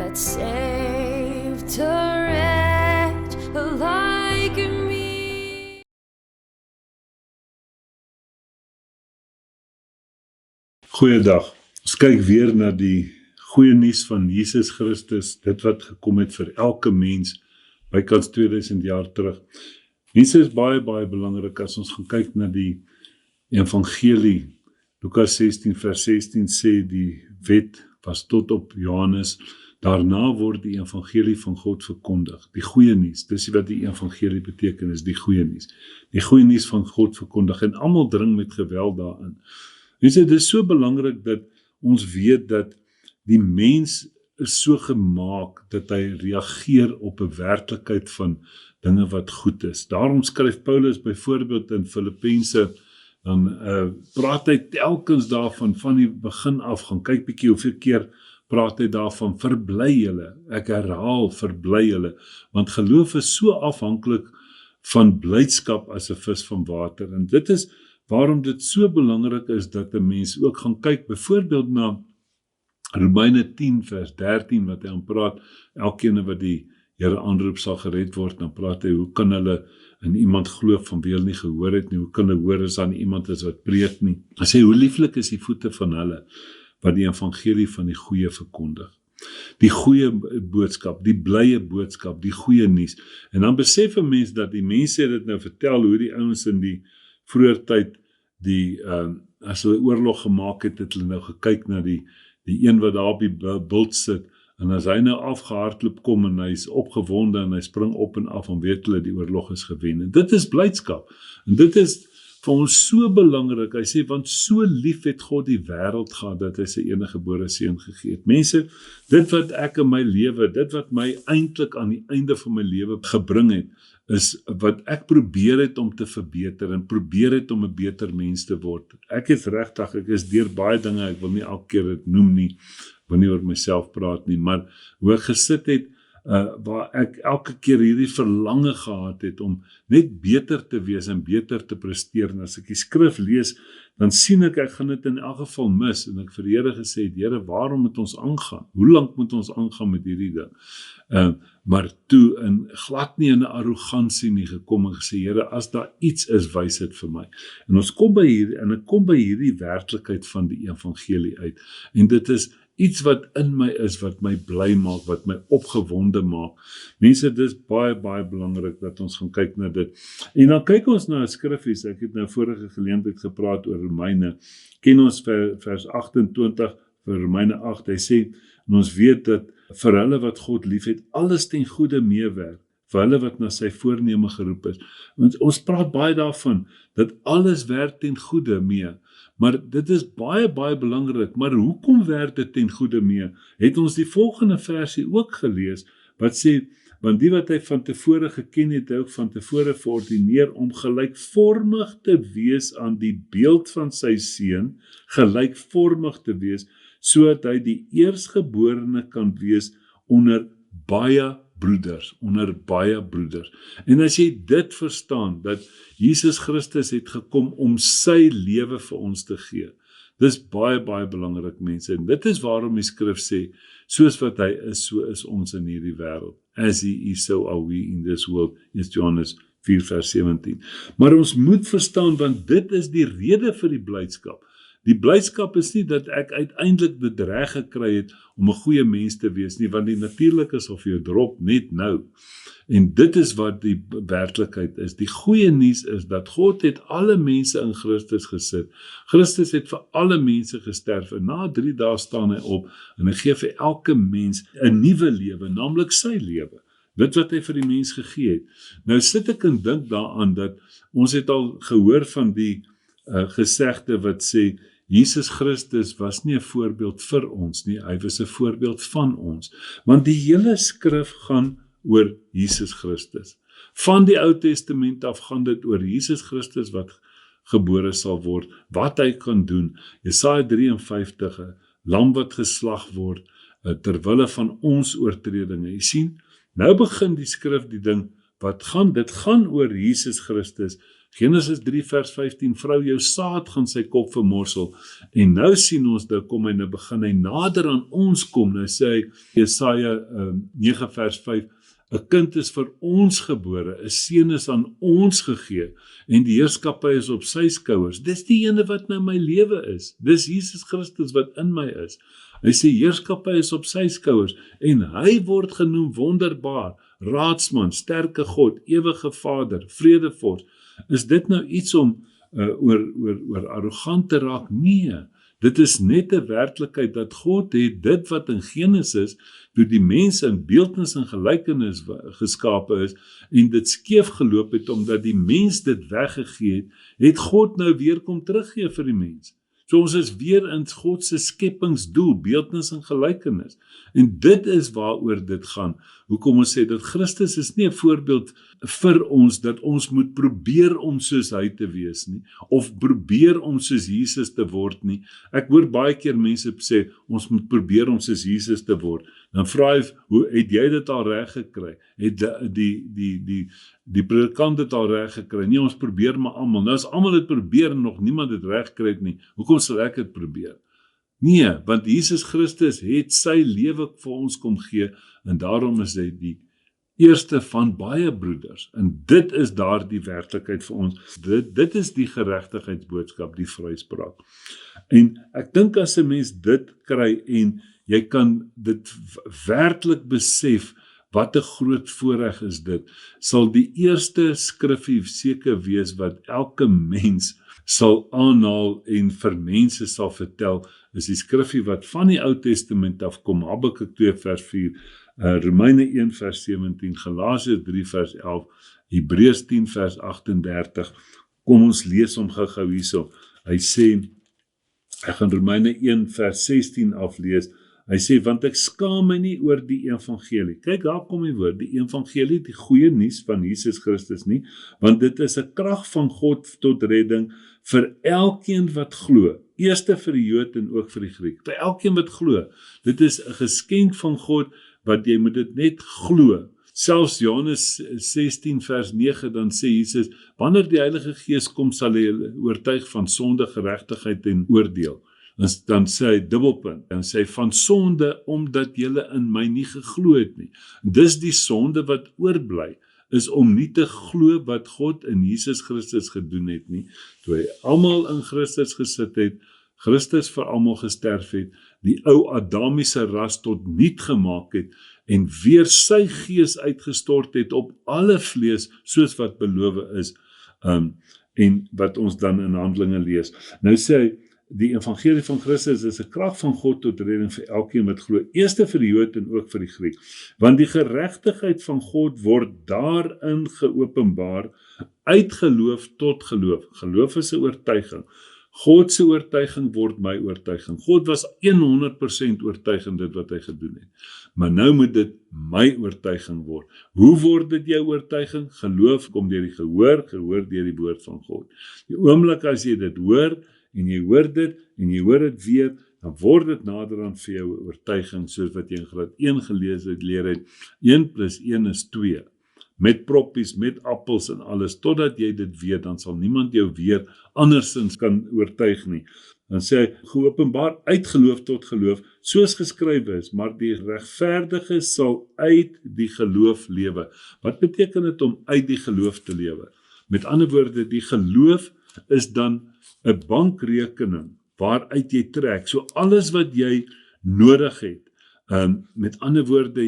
that saved a wretch like me. Goeiedag. Ons kyk weer na die goeie nuus van Jesus Christus, dit wat gekom het vir elke mens, bykans 2000 jaar terug. Nuus is baie belangrik as ons gaan kyk na die evangelie. Lukas 16 vers 16 sê die wet was tot op Johannes, daarna word die evangelie van God verkondig. Die goeie nuus, dis wat die evangelie beteken, is die goeie nuus. Die goeie nuus van God verkondig en almal dring met geweld daarin. Dit is so belangrik dat ons weet dat die mens is so gemaak dat hy reageer op 'n werklikheid van dinge wat goed is. Daarom skryf Paulus byvoorbeeld in Filippense, dan praat hy telkens daarvan, van die begin af, gaan kyk bietjie hoeveel keer praat hy daarvan, verbly julle, ek herhaal, verbly julle, want geloof is so afhanklik van blydskap as 'n vis van water, en dit is waarom dit so belangrik is dat 'n mens ook gaan kyk, byvoorbeeld na Romeine 10 vers 13, wat hy aan praat, elkeen wat die Here aanroep sal gered word, dan praat hy, hoe kan hulle in iemand glo van wie hulle nie gehoor het nie, hoe kan hulle hoor as daar nie iemand is wat preek nie. Hy sê, hoe lieflik is die voete van hulle, wat die evangelie van die goeie verkondig. Die goeie boodskap, die blye boodskap, die goeie nuus. En dan besef 'n mens dat die mense dit nou vertel, hoe die ouens in die vroeër tyd, as hulle oorlog gemaak het, het hulle nou gekyk na die een wat daar op die bult sit, en as hy nou afgehardloop kom, en hy is opgewonde, en hy spring op en af, en weet hulle die oorlog is gewen. En dit is blydskap, en dit is vir ons so belangrik. Hy sê, want so lief het God die wêreld gehad, dat hy sy enige gebore seun gegee het. Mense, dit wat ek in my lewe, dit wat my eintlik aan die einde van my lewe gebring het, is wat ek probeer het om te verbeter, en probeer het om 'n beter mens te word. Ek is regtig, ek is deur baie dinge, ek wil nie elke keer dit noem nie, wil nie oor myself praat nie, maar hoe ek gesit het, waar ek elke keer hierdie verlange gehad het om net beter te wees en beter te presteer, en as ek die skrif lees, dan sien ek gaan dit in elk geval mis, en ek vir die Here gesê het, Here, waarom moet ons aangaan? Hoe lank moet ons aangaan met hierdie ding? Maar toe, glad nie in 'n arrogansie nie gekom en gesê, Here, as daar iets is, wys dit vir my. En ons kom by hierdie werklikheid van die evangelie uit, en dit is iets wat in my is, wat my bly maak, wat my opgewonde maak. Mense, dit is baie belangrik dat ons gaan kyk na dit. En dan kyk ons na 'n skriffies, ek het nou vorige geleentheid gepraat oor Romeine, ken ons vers 28 vir Romeine 8, hy sê, en ons weet dat vir hulle wat God lief het, alles ten goeie meewerk, vir hulle wat na sy voorneme geroep is. Want ons praat baie daarvan, dat alles werk ten goeie mee, maar dit is baie belangrik, maar hoekom werk dit ten goeie mee? Het ons die volgende versie ook gelees, wat sê, want die wat hy van tevore geken het, hy ook van tevore verordineer om gelykvormig te wees aan die beeld van sy seun, gelykvormig te wees, sodat hy die eersgeborene kan wees onder baie broeders. En as jy dit verstaan, dat Jesus Christus het gekom om sy lewe vir ons te gee, dis baie belangrik, mense, en dit is waarom die skrif sê, soos wat hy is, so is ons in hierdie wêreld. As he is, so are we in this world, is Johannes 4 vers 17. Maar ons moet verstaan, want dit is die rede vir die blydskap. Die blydskap is nie dat ek uiteindelik dit reg gekry het om 'n goeie mens te wees nie, want die natuurlik is of jou drop net nou. En dit is wat die werklikheid is. Die goeie nuus is dat God het alle mense in Christus gesit. Christus het vir alle mense gesterf, en na 3 dae staan hy op, en hy gee vir elke mens 'n nuwe lewe, naamlik sy lewe. Dit wat hy vir die mens gegee het. Nou sit ek en dink daaraan dat ons het al gehoor van die gesegde wat sê, Jesus Christus was nie 'n voorbeeld vir ons nie, hy was 'n voorbeeld van ons. Want die hele skrif gaan oor Jesus Christus. Van die Ou Testament af gaan dit oor Jesus Christus wat gebore sal word, wat hy kan doen. Jesaja 53, 'n lam wat geslag word, terwille van ons oortredinge. Jy sien, nou begin die skrif die ding, dit gaan oor Jesus Christus, Genesis 3 vers 15, vrou, jou saad gaan sy kop vermorsel. En nou sien ons, nou kom hy, nou begin hy nader aan ons kom. Nou sê hy, Jesaja 9 vers 5, 'n kind is vir ons gebore, 'n seun is aan ons gegee, en die heerskappy is op sy skouers. Dis die ene wat nou my lewe is. Dis Jesus Christus wat in my is. Hy sê, heerskappy is op sy skouers, en hy word genoem wonderbaar, raadsman, sterke God, ewige Vader, vredevors. Is dit nou iets om oor arrogant te raak? Nee, dit is net 'n werklikheid dat God het dit wat in Genesis, toe die mens in beeldnis en gelykenis geskape is, en dit skeef geloop het, omdat die mens dit weggegee het, het God nou weer kom teruggee vir die mens. So ons is weer in God se skepingsdoel, beeldnis en gelykenis. En dit is waaroor dit gaan. Hoekom ons sê dat Christus is nie 'n voorbeeld vir ons, dat ons moet probeer om soos hy te wees nie, of probeer om soos Jesus te word nie. Ek hoor baie keer mense sê, ons moet probeer om soos Jesus te word. Dan vra hy, hoe het jy dit al reg gekry? Het die predikant dit al reg gekry? Nee, ons probeer maar almal. Nou as almal dit probeer en nog niemand dit reg kry nie, hoekom sal ek dit probeer? Nee, want Jesus Christus het sy lewe vir ons kom gee, en daarom is hy die eerste van baie broeders, en dit is daar die werklikheid vir ons. Dit is die geregtigheidsboodskap, die vryspraak. En ek dink as 'n mens dit kry, en jy kan dit werklik besef, wat 'n groot voorreg is dit, sal die eerste skrifgie seker wees wat elke mens sal aanhaal en vir mense sal vertel, is die skrifgie wat van die Ou Testament afkom, Habakuk 2 vers 4, Romeine 1 vers 17, Galasiërs 3 vers 11, Hebreërs 10 vers 38, kom ons lees hom gou hierso. Hy sê, ek gaan Romeine 1 vers 16 aflees, hy sê, want ek skaam my nie oor die evangelie. Kyk, daar kom die woord, die evangelie, die goeie nuus van Jesus Christus nie, want dit is 'n krag van God tot redding vir elkeen wat glo. Eerste vir die Jood en ook vir die Griek. Vir elkeen wat glo. Dit is 'n geskenk van God, wat jy moet dit net glo. Selfs Johannes 16 vers 9, dan sê Jesus, wanneer die Heilige Gees kom, sal hy oortuig van sonde, geregtigheid en oordeel. Dan sê hy dubbelpunt, dan sê hy van sonde, omdat julle in my nie geglo het nie. Dis die sonde wat oorbly, is om nie te glo wat God in Jesus Christus gedoen het nie, toe hy almal in Christus gesit het, Christus vir almal gesterf het, die ou Adamiese ras tot niet gemaak het, en weer sy gees uitgestort het op alle vlees, soos wat beloof is, en wat ons dan in Handelinge lees. Nou sê hy, die evangelie van Christus is 'n krag van God tot redding vir elkeen wat glo, eerste vir die Jood en ook vir die Griek, want die geregtigheid van God word daarin geopenbaar, uit geloof tot geloof. Geloof is 'n oortuiging. God se oortuiging word my oortuiging. God was 100% oortuig in dit wat hy gedoen het. Maar nou moet dit my oortuiging word. Hoe word dit jou oortuiging? Geloof kom deur die gehoor, gehoor deur die woord van God. Die oomblik as jy dit hoor, en jy hoor dit, en jy hoor dit weer, dan word dit naderhand vir jou oortuiging, soos wat jy in graad 1 gelees het, leer het, 1 + 1 is 2. Met proppies, met appels en alles, totdat jy dit weet, dan sal niemand jou weer andersins kan oortuig nie. Dan sê hy, geopenbaar uit geloof tot geloof, soos geskrywe is, maar die regverdige sal uit die geloof lewe. Wat beteken dit om uit die geloof te lewe? Met ander woorde, die geloof is dan 'n bankrekening waaruit jy trek. So alles wat jy nodig het, met ander woorde,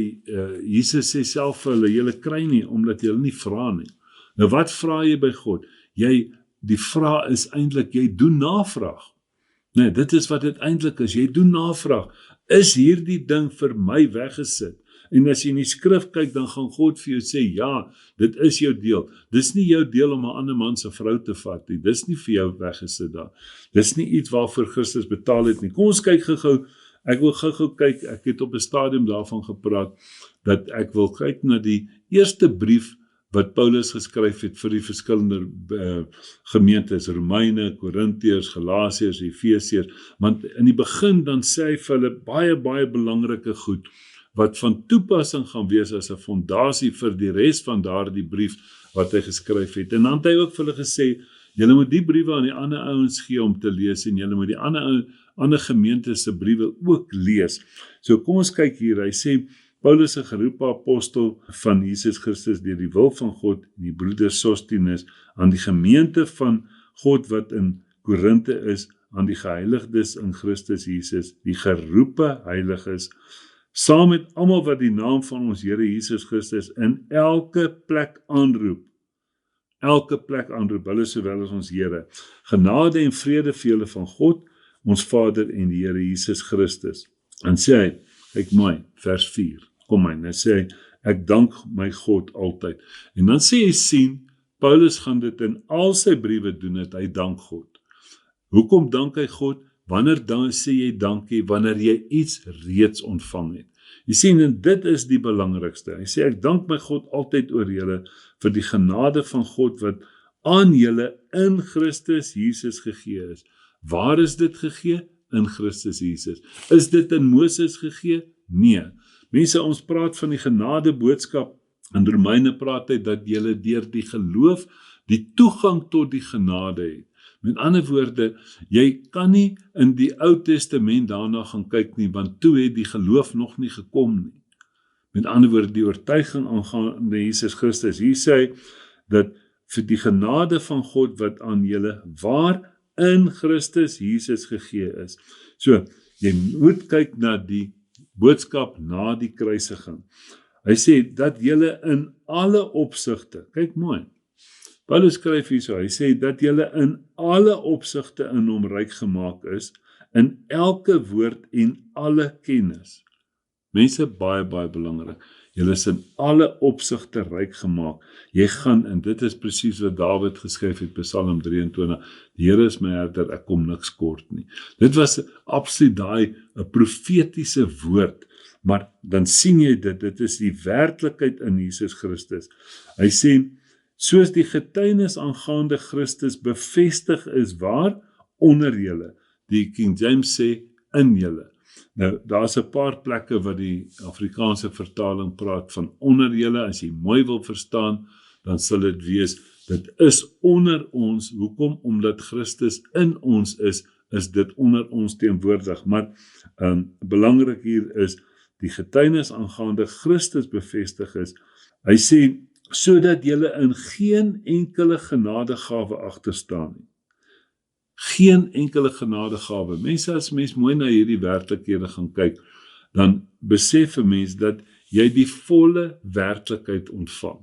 Jesus sê self vir hulle, julle kry nie, omdat julle nie vra nie. Nou wat vra jy by God? Die vraag is eintlik, jy doen navraag. Nee, dit is wat dit eintlik is, jy doen navraag. Is hierdie ding vir my weggesit? En as jy in die skrif kyk, dan gaan God vir jou sê, ja, dit is jou deel. Dis nie jou deel om 'n ander man se vrou te vat nie. Dis nie vir jou weggesit daar. Dis nie iets waarvoor Christus betaal het nie. Kom ons kyk gou-gou. Ek wil gou-gou kyk, ek het op 'n stadium daarvan gepraat, dat ek wil kyk na die eerste brief wat Paulus geskryf het vir die verskillende gemeentes, Romeine, Korintiërs, Galasiërs, Efesiërs, want in die begin dan sê hy vir hulle baie, baie belangrike goed. wat van toepassing gaan wees as 'n fondasie vir die res van daardie brief wat hy geskryf het. En dan het hy ook vir hulle gesê, julle moet die briewe aan die ander ouens gee om te lees en julle moet die ander gemeentes se briewe ook lees. So kom ons kyk hier, hy sê, Paulus, 'n geroepe apostel van Jesus Christus deur die wil van God en die broeder Sosthenes aan die gemeente van God wat in Korinthe is, aan die geheiligdes in Christus Jesus, die geroepe heiliges, saam met almal wat die naam van ons Here Jesus Christus in elke plek aanroep, hulle sowel as ons Here. Genade en vrede vir julle van God, ons Vader en die Here Jesus Christus. En sê hy, kyk mooi, vers 4, kom hy, nou sê hy, ek dank my God altyd. En dan sê hy sien, Paulus gaan dit in al sy briewe doen, het hy dank God. Hoekom dank hy God? Wanneer dan sê jy dankie? Wanneer jy iets reeds ontvang het. Jy sien, en dit is die belangrikste. Hy sê, ek dank my God altyd oor julle vir die genade van God wat aan julle in Christus Jesus gegee is. Waar is dit gegee? In Christus Jesus. Is dit in Moses gegee? Nee. Mense, ons praat van die genade boodskap. In Romeine praat hy dat julle deur die geloof die toegang tot die genade het. Met ander woorde, jy kan nie in die Ou Testament daarna gaan kyk nie, want toe het die geloof nog nie gekom nie. Met ander woorde, die oortuiging aangaande Jesus Christus. Hier sê hy dat vir die genade van God wat aan julle waar in Christus Jesus gegee is. So, jy moet kyk na die boodskap na die kruisiging. Hy sê dat julle in alle opsigte, kyk mooi, Paulus skryf hierso, hy sê dat julle in alle opsigte in hom ryk gemaak is, in elke woord en alle kennis. Mense, baie belangrik. Julle is in alle opsigte ryk gemaak. Jy gaan, en dit is presies wat Dawid geskryf het, Psalm 23, die Here is my herder, ek kom niks kort nie. Dit was absoluut daai 'n profetiese woord, maar dan sien jy dit is die werklikheid in Jesus Christus. Hy sê, soos die getuienis aangaande Christus bevestig is waar? Onder julle. Die King James sê, in julle. Nou, daar is 'n paar plekke wat die Afrikaanse vertaling praat van onder julle. As jy mooi wil verstaan, dan sal dit wees, dit is onder ons. Hoekom? Omdat Christus in ons is dit onder ons teenwoordig. Maar belangrik hier is, die getuienis aangaande Christus bevestig is. Hy sê, sodat julle in geen enkele genadegawe agterstaan nie. Geen enkele genadegawe. Mense, as mens mooi na hierdie werklikhede gaan kyk, dan besef 'n mens dat jy die volle werklikheid ontvang.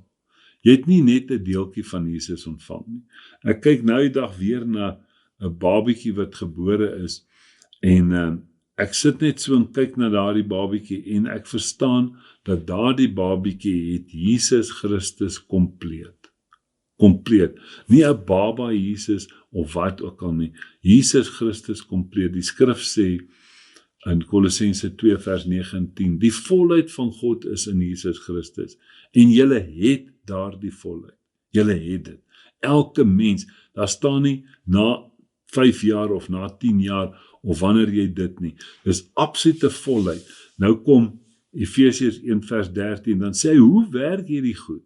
Jy het nie net 'n deeltjie van Jesus ontvang nie. Ek kyk nou die dag weer na 'n babietjie wat gebore is, en ek sit net so en kyk na daardie babietjie, en ek verstaan dat daardie babietjie het Jesus Christus kompleet. Nie 'n baba Jesus of wat ook al nie. Jesus Christus kompleet. Die skrif sê in Kolossense 2 vers 9 en 10, die volheid van God is in Jesus Christus. En julle het daardie volheid. Julle het dit. Elke mens, daar staan nie na 5 jaar of na 10 jaar of wanneer jy dit nie. Dis absolute volheid. Nou kom Efesiërs 1 vers 13, dan sê hy, hoe werk hierdie goed?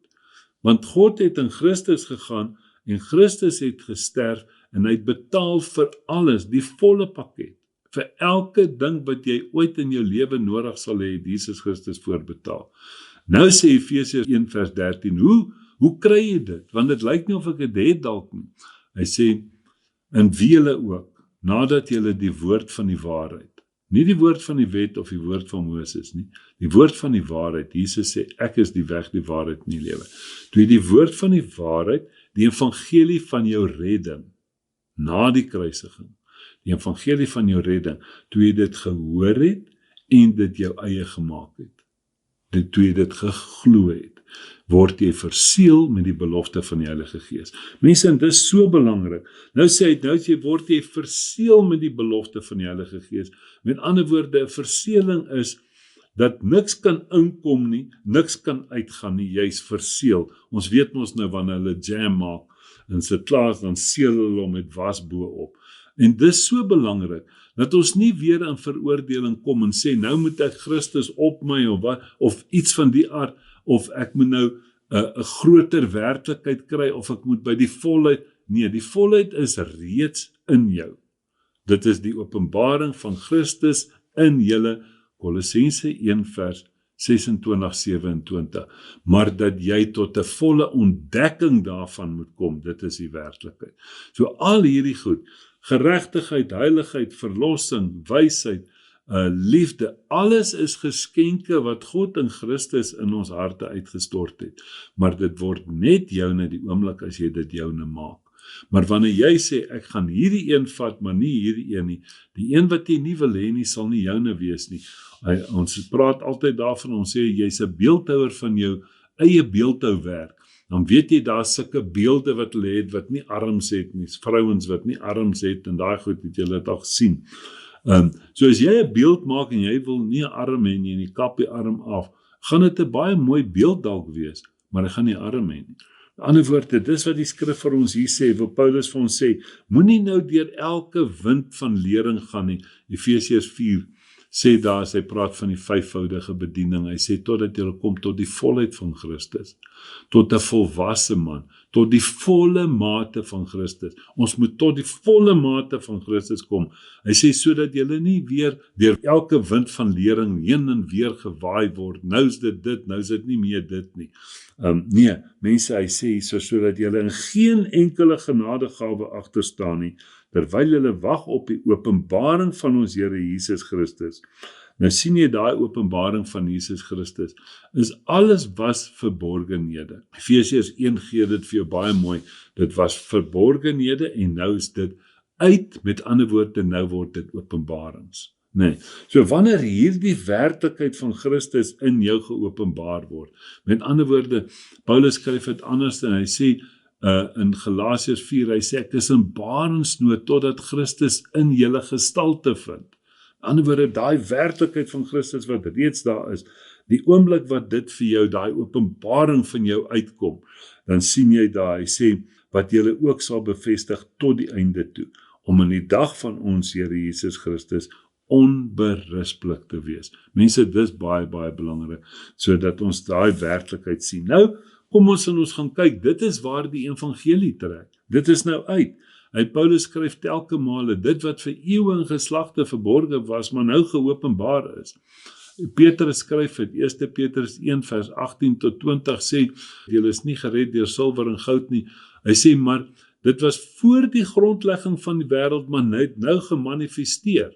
Want God het in Christus gegaan, en Christus het gesterf, en hy het betaal vir alles, die volle pakket, vir elke ding wat jy ooit in jou lewe nodig sal hê, het Jesus Christus voorbetaal. Nou sê Efesiërs 1 vers 13, hoe kry jy dit? Want dit lyk nie of ek dit het dalk nie. Hy sê, in wie julle ook, nadat julle die woord van die waarheid, nie die woord van die wet of die woord van Moses nie, die woord van die waarheid, Jesus sê, ek is die weg, die waarheid en die lewe. Toe jy die woord van die waarheid, die evangelie van jou redding, na die kruisiging, die evangelie van jou redding, toe jy dit gehoor het, en dit jou eie gemaak het, toe jy dit geglo het, word jy verseël met die belofte van die Heilige Gees. Mense, en dit is so belangrik. Nou sê hy, word jy verseël met die belofte van die Heilige Gees. Met ander woorde, 'n verseëling is dat niks kan inkom nie, niks kan uitgaan nie, jy's verseël. Ons weet mos nou wanneer hulle jam maak in sy klas, dan seël hulle hom met was bo op. En dis so belangrik, dat ons nie weer in veroordeling kom en sê, nou moet ek Christus op my, of wat, of iets van die aard, of ek moet nou 'n groter werklikheid kry, of ek moet by die volheid, nee, die volheid is reeds in jou. Dit is die openbaring van Christus in julle, Kolossense 1 vers 26-27, maar dat jy tot 'n volle ontdekking daarvan moet kom, dit is die werklikheid. So al hierdie goed, geregtigheid, heiligheid, verlossing, wysheid, liefde, alles is geskenke wat God in Christus in ons harte uitgestort het, maar dit word net joune die oomblik as jy dit joune maak. Maar wanneer jy sê, ek gaan hierdie een vat, maar nie hierdie een nie, die een wat jy nie wil hê nie, sal nie joune wees nie. Ons praat altyd daarvan, ons sê, jy's 'n beeldhouer van jou eie beeldhouwerk, dan weet jy, daar sulke beelde wat hulle het, wat nie arms het nie, vrouens wat nie arms het, en daai goed het julle dit al gesien. So as jy 'n beeld maak, en jy wil nie 'n arm hê nie, en jy kap die arm af, gaan dit 'n baie mooi beeld dalk wees, maar hy gaan nie arm hê nie. In ander woorde, dis wat die skrif vir ons hier sê, wat Paulus vir ons sê, moenie nou deur elke wind van lering gaan nie. Efesiërs 4 sê daar, as hy praat van die 5voudige bediening, hy sê, totdat jy kom tot die volheid van Christus, tot 'n volwasse man, tot die volle mate van Christus. Ons moet tot die volle mate van Christus kom. Hy sê, sodat jy nie weer deur elke wind van lering heen en weer gewaai word, nou is dit, nou is dit nie meer dit nie. Nee, mense, hy sê, sodat jy in geen enkele genadegawe agter staan nie, terwyl jy wag op die openbaring van ons Here Jesus Christus. Nou sien jy daai openbaring van Jesus Christus, is alles was verborgenhede. Efesiërs 1 gee dit vir jou baie mooi, dit was verborgenhede en nou is dit uit, met ander woorde, nou word dit openbarings. Nee, so wanneer hierdie werklikheid van Christus in jou geopenbaar word, met ander woorde, Paulus skryf dit anders en hy sê, in Galasiërs 4, hy sê, ek is in barensnood totdat Christus in julle gestalte vind. In ander woorde, daai werklikheid van Christus wat reeds daar is, die oomblik wat dit vir jou, daai openbaring van jou uitkom, dan sien jy daar, hy sê, wat julle ook sal bevestig tot die einde toe, om in die dag van ons Here Jesus Christus onberispelik te wees. Mense, dis baie, baie belangrik, sodat ons daai werklikheid sien. Nou, kom ons en ons gaan kyk, dit is waar die evangelie trek. Dit is nou uit. Paulus skryf telke male, dit wat vir eeue en geslagte verborge was, maar nou geopenbaar is. Petrus skryf het, 1 Petrus 1 vers 18-20 sê, julle is nie gered deur silwer en goud nie. Hy sê, maar dit was voor die grondlegging van die wêreld, maar nou gemanifesteer.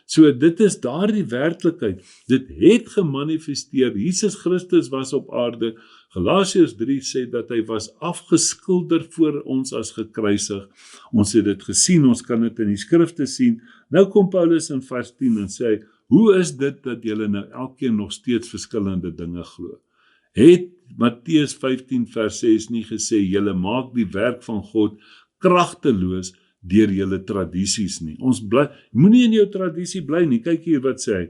So dit is daardie werklikheid, dit het gemanifesteer, Jesus Christus was op aarde, Galasiërs 3 sê dat hy was afgeskilder voor ons as gekruisig, ons het dit gesien, ons kan dit in die skrifte sien, nou kom Paulus in vers 10 en sê, hoe is dit dat julle nou elkeen nog steeds verskillende dinge glo? Het Matteus 15 vers 6 nie gesê, julle maak die werk van God kragteloos deur julle tradisies nie. Ons bly, moenie in jou tradisie bly nie, kyk hier wat sê hy.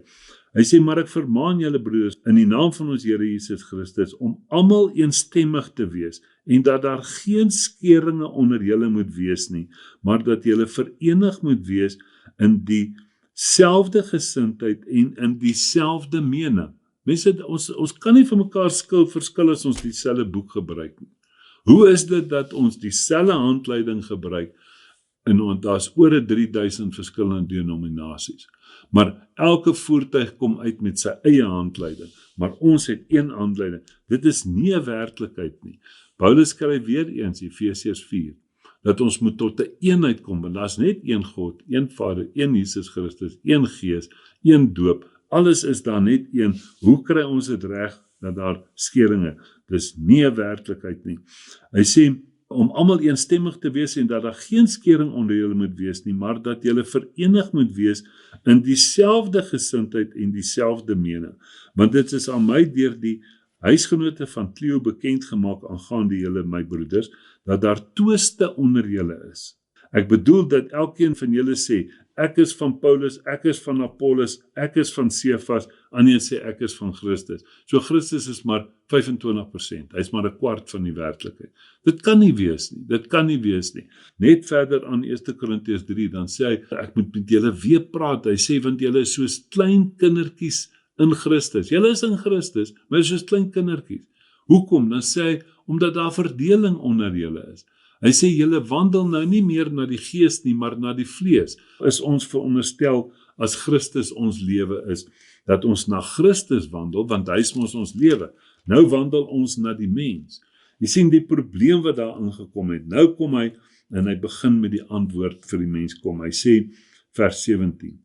Hy sê, maar ek vermaan julle broeders, in die naam van ons Here Jesus Christus, om almal eensstemmig te wees, en dat daar geen skeringe onder julle moet wees nie, maar dat julle verenig moet wees in dieselfde gesindheid en in dieselfde mening. Mense, ons kan nie vir mekaar verskil as ons dieselfde boek gebruik nie. Hoe is dit dat ons dieselfde handleiding gebruik, en daar's oor 3000 verskillende denominasies. Maar elke voertuig kom uit met sy eie handleiding, maar ons het een handleiding. Dit is nie 'n werklikheid nie. Paulus skryf weer eens, Efesiërs 4, dat ons moet tot 'n eenheid kom, want daar's net een God, een Vader, een Jesus Christus, een Gees, een doop. Alles is daar net een. Hoe kry ons dit reg dat daar skeringe? Dis nie 'n werklikheid nie. Hy sê, om almal eensstemmig te wees en dat daar geen skering onder julle moet wees nie, maar dat julle verenig moet wees in dieselfde gesindheid en dieselfde mening. Want dit is aan my deur die huisgenote van Cleo bekend gemaak aangaande julle, my broeders, dat daar twiste onder julle is. Ek bedoel dat elkeen van julle sê, ek is van Paulus, ek is van Apollos, ek is van Cephas, ander sê ek is van Christus. So Christus is maar 25%, hy is maar 1/4 van die werklikheid. Dit kan nie wees nie, Net verder aan 1 Korintiërs 3, dan sê hy, ek moet met julle weer praat, hy sê, want julle is soos klein kindertjies in Christus. Julle is in Christus, maar soos klein kindertjies. Hoekom? Dan sê hy, omdat daar verdeling onder julle is. Hy sê, julle wandel nou nie meer na die gees nie, maar na die vlees. Is ons veronderstel, as Christus ons lewe is, dat ons na Christus wandel, want hy is ons lewe. Nou wandel ons na die mens. Jy sien die probleem wat daar ingekom het. Nou kom hy, en hy begin met die antwoord vir die mens kom. Hy sê, vers 17,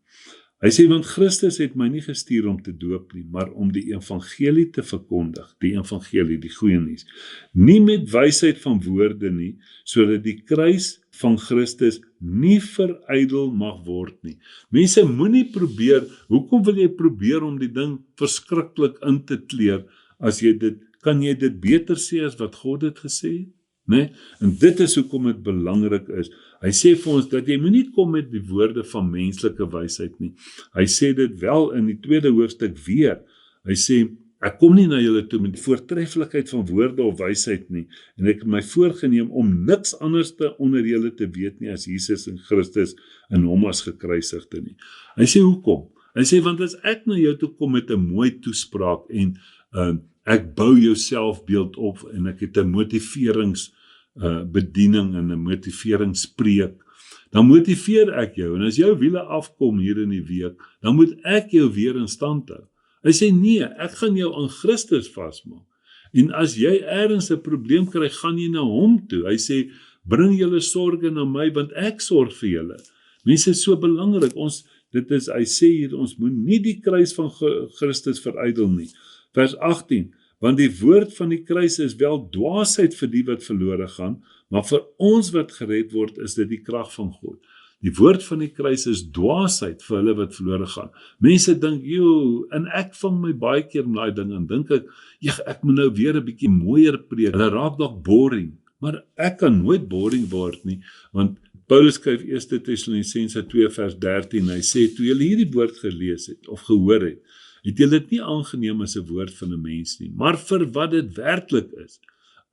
hy sê, want Christus het my nie gestuur om te doop nie, maar om die evangelie te verkondig, die evangelie, die goeie nuus. Nie met wysheid van woorde nie, sodat die kruis van Christus nie verydel mag word nie. Mense moenie probeer, hoekom wil jy probeer om die ding verskriklik in te kleer, as jy dit, kan jy dit beter sê as wat God het gesê het? Nee? En dit is hoekom dit belangrik is. Hy sê vir ons dat jy moenie kom met die woorde van menslike wysheid nie. Hy sê dit wel in die 2de hoofstuk weer. Hy sê, ek kom nie na julle toe met die voortreffelikheid van woorde of wysheid nie, en ek het my voorgeneem om niks anders te onder julle te weet nie as Jesus en Christus en hom as gekruisigde nie. Hy sê, hoekom? Hy sê, want as ek na jou toe kom met 'n mooi toespraak en ek bou jou selfbeeld op en ek het 'n motiveringsbediening en 'n motiveringspreek, dan motiveer ek jou, en as jou wiele afkom hier in die week, dan moet ek jou weer in stand hou. Hy sê, nee, ek gaan jou aan Christus vasmaak, en as jy ergens 'n probleem kry, gaan jy na hom toe. Hy sê, bring julle sorge na my, want ek sorg vir julle. Mense, is so belangrik, hy sê hier, ons moet nie die kruis van Christus verydel nie. Vers 18, want die woord van die kruis is wel dwaasheid vir die wat verlore gaan, maar vir ons wat gered word, is dit die krag van God. Die woord van die kruis is dwaasheid vir hulle wat verlore gaan. Mense dink, en ek vang my baie keer in daai ding en dink ek moet nou weer 'n bietjie mooier preek. Hulle raak dalk boring, maar ek kan nooit boring word nie, want Paulus skryf 1 Tessalonisense 2 vers 13, hy sê, toe julle hierdie woord gelees het, of gehoor het julle dit nie aangeneem as 'n woord van 'n mens nie, maar vir wat dit werklik is,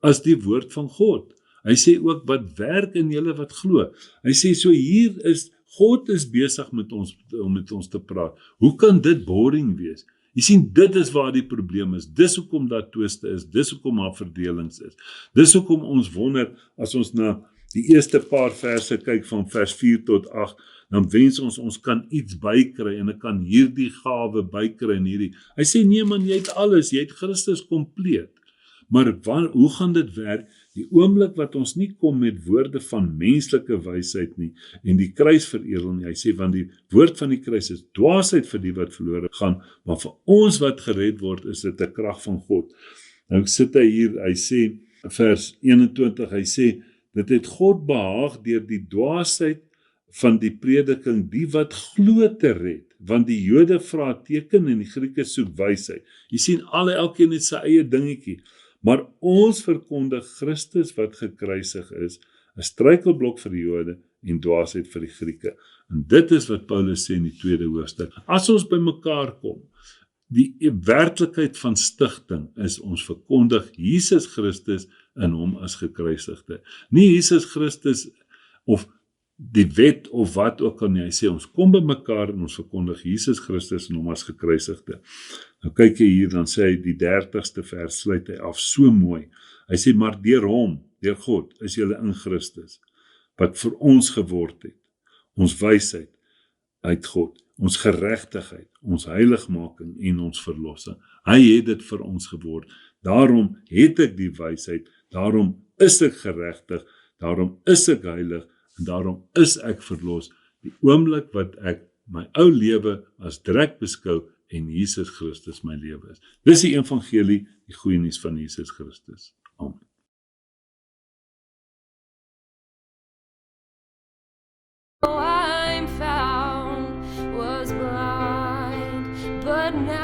as die woord van God. Hy sê ook, wat werk in julle wat glo. Hy sê, so hier is, God is besig om met ons te praat. Hoe kan dit boring wees? Jy sien, dit is waar die probleem is. Dis hoekom daar twiste is, dis hoekom daar verdelings is. Dis hoekom ons wonder, as ons na die eerste paar verse kyk van vers 4 tot 8, dan wens ons kan iets bykry, en ek kan hierdie gawe bykry en hierdie. Hy sê, nee man, jy het alles, jy het Christus kompleet. Maar hoe gaan dit werk? Die oomblik wat ons nie kom met woorde van menslike wysheid nie, en die kruis veredel nie, hy sê, want die woord van die kruis is dwaasheid vir die wat verlore gaan, maar vir ons wat gered word, is dit 'n krag van God. Nou sit hy hier, hy sê, vers 21, hy sê, dit het God behaag deur die dwaasheid van die prediking, die wat glo te red, want die Jode vra teken en die Grieke soek wysheid. Jy sien, elkeen het sy eie dingetjie, maar ons verkondig Christus wat gekruisig is, 'n struikelblok vir die Jode en dwaasheid vir die Grieke. En dit is wat Paulus sê in die 2de hoofstuk. As ons by mekaar kom, die werklikheid van stigting is ons verkondig Jesus Christus in hom as gekruisigde. Nie Jesus Christus of die wet of wat ook al nie. Hy sê ons kom by mekaar en ons verkondig Jesus Christus in hom as gekruisigde. Nou kyk jy hier, dan sê hy die 30ste vers sluit hy af so mooi. Hy sê, maar deur hom, deur God, is julle in Christus, wat vir ons geword het, ons wysheid uit God, ons geregtigheid, ons heiligmaking en ons verlossing. Hy het dit vir ons geword. Daarom het ek die wysheid, daarom is ek geregtig, daarom is ek heilig, en daarom is ek verlos, die oomblik wat ek my ou lewe as drek beskou en Jesus Christus my lewe is. Dis die evangelie, die goeie nuus van Jesus Christus. Amen. I'm found was blind, but now